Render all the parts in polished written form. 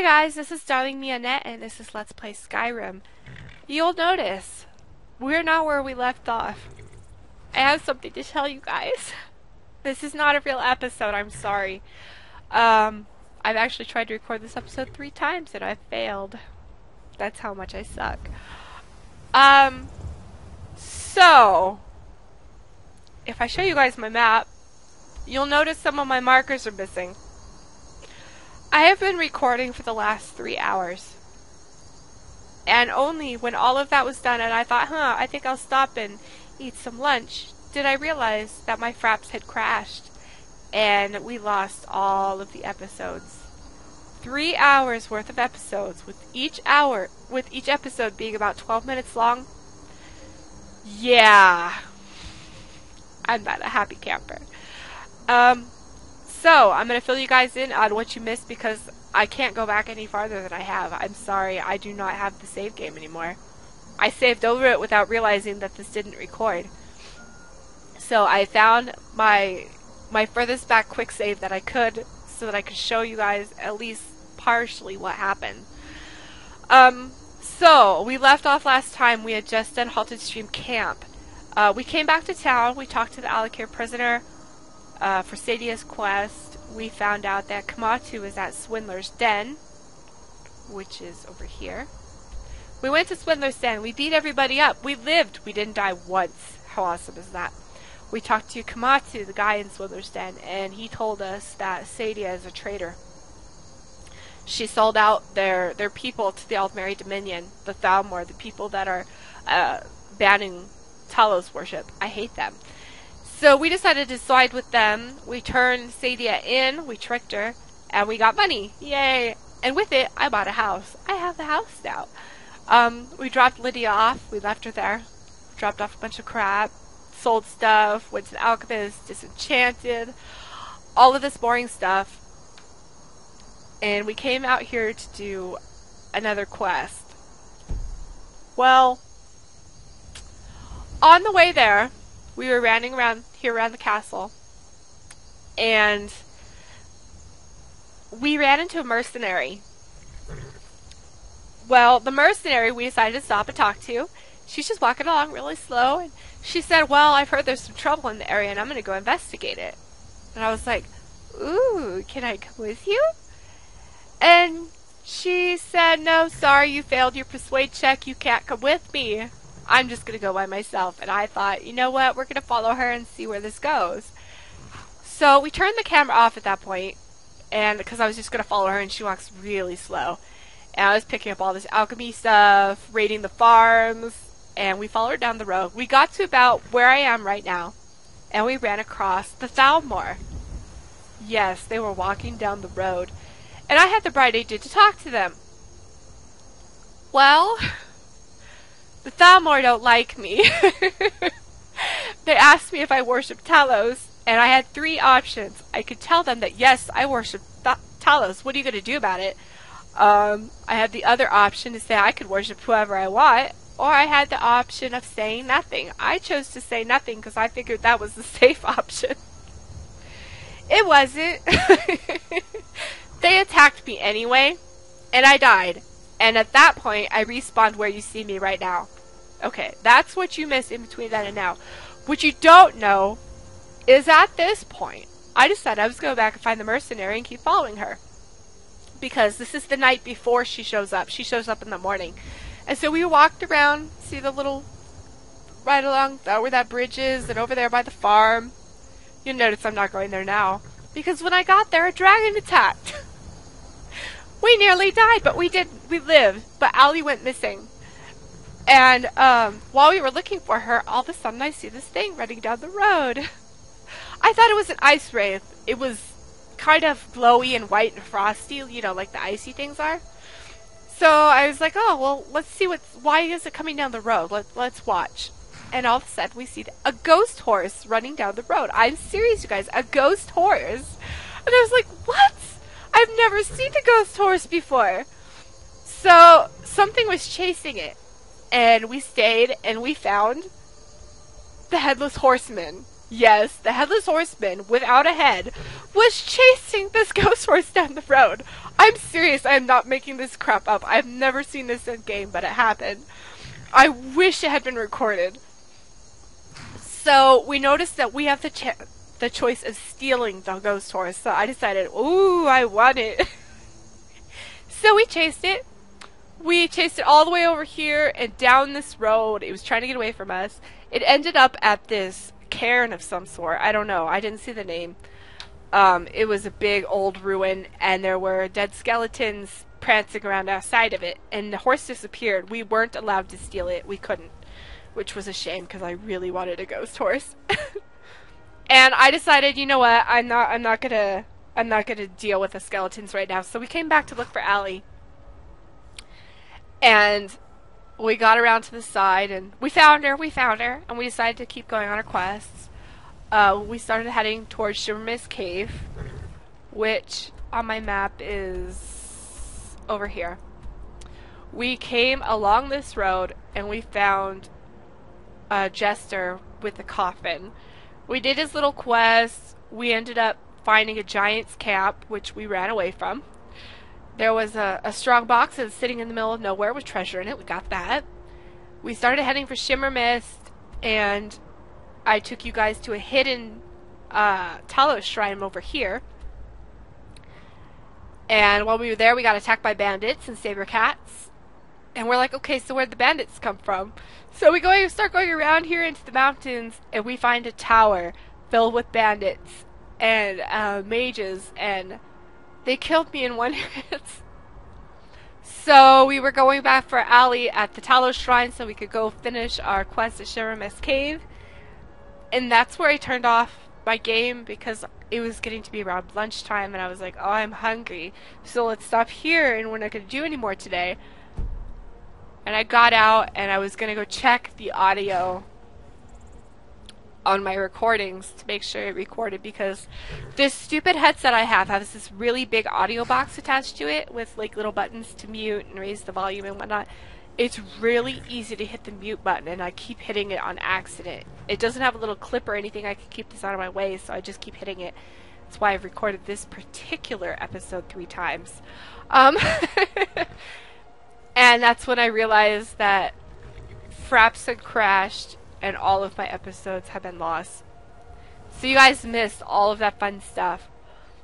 guys, this is Darling Mianette, and this is Let's Play Skyrim. You'll notice, we're not where we left off. I have something to tell you guys. This is not a real episode, I'm sorry. I've actually tried to record this episode 3 times and I've failed. That's how much I suck. So, if I show you guys my map, you'll notice some of my markers are missing. I have been recording for the last 3 hours. And only when all of that was done and I thought, I think I'll stop and eat some lunch, did I realize that my fraps had crashed. And we lost all of the episodes. 3 hours worth of episodes, with each episode being about 12 minutes long. Yeah. I'm not a happy camper. So, I'm going to fill you guys in on what you missed because I can't go back any farther than I have. I'm sorry, I do not have the save game anymore. I saved over it without realizing that this didn't record. So, I found my furthest back quick save that I could so that I could show you guys at least partially what happened. So, we left off last time. We had just done Halted Stream Camp. We came back to town. We talked to the Alakir prisoner. For Sadia's quest, we found out that Kamatu is at Swindler's Den, which is over here. We went to Swindler's Den. We beat everybody up. We lived. We didn't die once. How awesome is that? We talked to Kamatu, the guy in Swindler's Den, and he told us that Sadia is a traitor. She sold out their people to the Aldmeri Dominion, the Thalmor, the people that are banning Talos worship. I hate them. So we decided to side with them. We turned Sadia in, we tricked her, and we got money. Yay! And with it, I bought a house. I have the house now. We dropped Lydia off. We left her there. Dropped off a bunch of crap. Sold stuff. Went to the alchemist. Disenchanted. All of this boring stuff. And we came out here to do another quest. Well, on the way there, we were running around the castle, and we ran into a mercenary. Well, the mercenary we decided to stop and talk to. She's just walking along really slow, and she said, well, I've heard there's some trouble in the area, and I'm going to go investigate it. And I was like, ooh, can I come with you? And she said, no, sorry, you failed your persuade check, you can't come with me. I'm just going to go by myself. And I thought, you know what, we're going to follow her and see where this goes. So we turned the camera off at that point, and because I was just going to follow her, and she walks really slow. And I was picking up all this alchemy stuff, raiding the farms, and we followed her down the road. We got to about where I am right now, and we ran across the Thalmor. Yes, they were walking down the road, and I had the bright idea to talk to them. Well, the Thalmor don't like me. They asked me if I worship Talos, and I had 3 options. I could tell them that, yes, I worship Talos. What are you going to do about it? I had the other option to say I could worship whoever I want, or I had the option of saying nothing. I chose to say nothing because I figured that was the safe option. It wasn't. They attacked me anyway, and I died. And at that point, I respawned where you see me right now. Okay, that's what you missed in between then and now. What you don't know is at this point, I decided I was going to go back and find the mercenary and keep following her. Because this is the night before she shows up. She shows up in the morning. And so we walked around, see the little, right along where that bridge is, and over there by the farm. You'll notice I'm not going there now. Because when I got there, a dragon attacked. We nearly died, but we didn't. We lived. But Allie went missing. And while we were looking for her, all of a sudden I see this thing running down the road. I thought it was an ice wraith. It was kind of glowy and white and frosty, you know, like the icy things are. So I was like, oh, well, let's see why is it coming down the road? Let's watch. And all of a sudden we see a ghost horse running down the road. I'm serious, you guys. A ghost horse. And I was like, what? I've never seen a ghost horse before. So something was chasing it. And we stayed and we found the Headless Horseman. Yes, the Headless Horseman, without a head, was chasing this ghost horse down the road. I'm serious. I am not making this crap up. I've never seen this in game, but it happened. I wish it had been recorded. So we noticed that we have the choice of stealing the ghost horse. So I decided, ooh, I want it. So we chased it. We chased it all the way over here and down this road. It was trying to get away from us. It ended up at this cairn of some sort. I don't know. I didn't see the name. It was a big old ruin, and there were dead skeletons prancing around outside of it, and the horse disappeared. We weren't allowed to steal it. We couldn't, which was a shame because I really wanted a ghost horse. And I decided, you know what? I'm not gonna deal with the skeletons right now. So we came back to look for Allie, and we got around to the side, and we found her, and we decided to keep going on our quests. We started heading towards Shimmermist Cave, which on my map is over here. We came along this road, and we found a jester with a coffin. We did his little quest. We ended up finding a giant's camp, which we ran away from. There was a strong box that was sitting in the middle of nowhere with treasure in it. We got that. We started heading for Shimmermist, and I took you guys to a hidden Talos shrine over here. And while we were there, we got attacked by bandits and saber cats. And we're like, okay, so where'd the bandits come from? So we start going around here into the mountains, and we find a tower filled with bandits and mages, and they killed me in one hit. So we were going back for Allie at the Talos shrine so we could go finish our quest at Shimmermist Cave. And that's where I turned off my game because it was getting to be around lunchtime, and I was like, oh, I'm hungry. So let's stop here, and we're not going to do any more today. And I got out, and I was going to go check the audio on my recordings to make sure it recorded, because this stupid headset I have has this really big audio box attached to it with like little buttons to mute and raise the volume and whatnot. It's really easy to hit the mute button, and I keep hitting it on accident. It doesn't have a little clip or anything I can keep this out of my way, so I just keep hitting it. That's why I've recorded this particular episode 3 times. And that's when I realized that Fraps had crashed and all of my episodes have been lost. So you guys missed all of that fun stuff.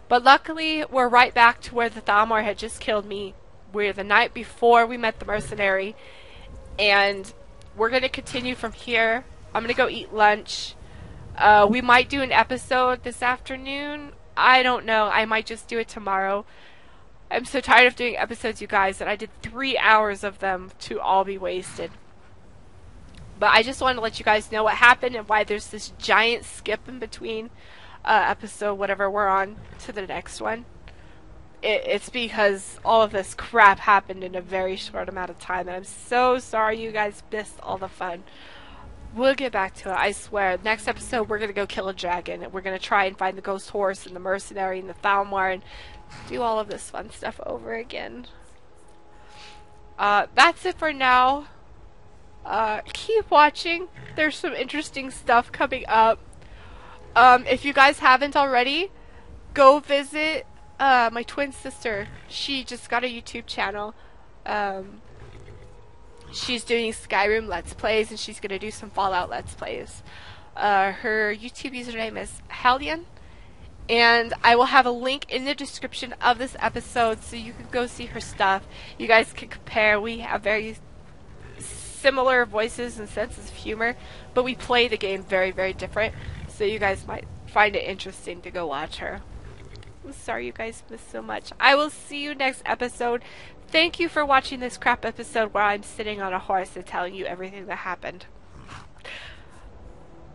But luckily, we're right back to where the Thalmor had just killed me. We're the night before we met the mercenary, and we're going to continue from here. I'm going to go eat lunch. We might do an episode this afternoon. I don't know. I might just do it tomorrow. I'm so tired of doing episodes, you guys, that I did 3 hours of them to all be wasted. But I just wanted to let you guys know what happened and why there's this giant skip in between episode whatever we're on to the next one. It's because all of this crap happened in a very short amount of time, and I'm so sorry you guys missed all the fun. We'll get back to it, I swear. Next episode, we're going to go kill a dragon, and we're going to try and find the ghost horse and the mercenary and the Thalmor and do all of this fun stuff over again. That's it for now. Keep watching. There's some interesting stuff coming up. If you guys haven't already, go visit my twin sister. She just got a YouTube channel. She's doing Skyrim Let's Plays, and she's going to do some Fallout Let's Plays. Her YouTube username is Hellion, and I will have a link in the description of this episode so you can go see her stuff. You guys can compare. We have very similar voices and senses of humor, but we play the game very, very different, so you guys might find it interesting to go watch her. I'm sorry you guys missed so much. I will see you next episode. Thank you for watching this crap episode where I'm sitting on a horse and telling you everything that happened.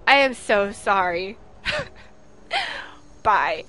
I am so sorry. Bye.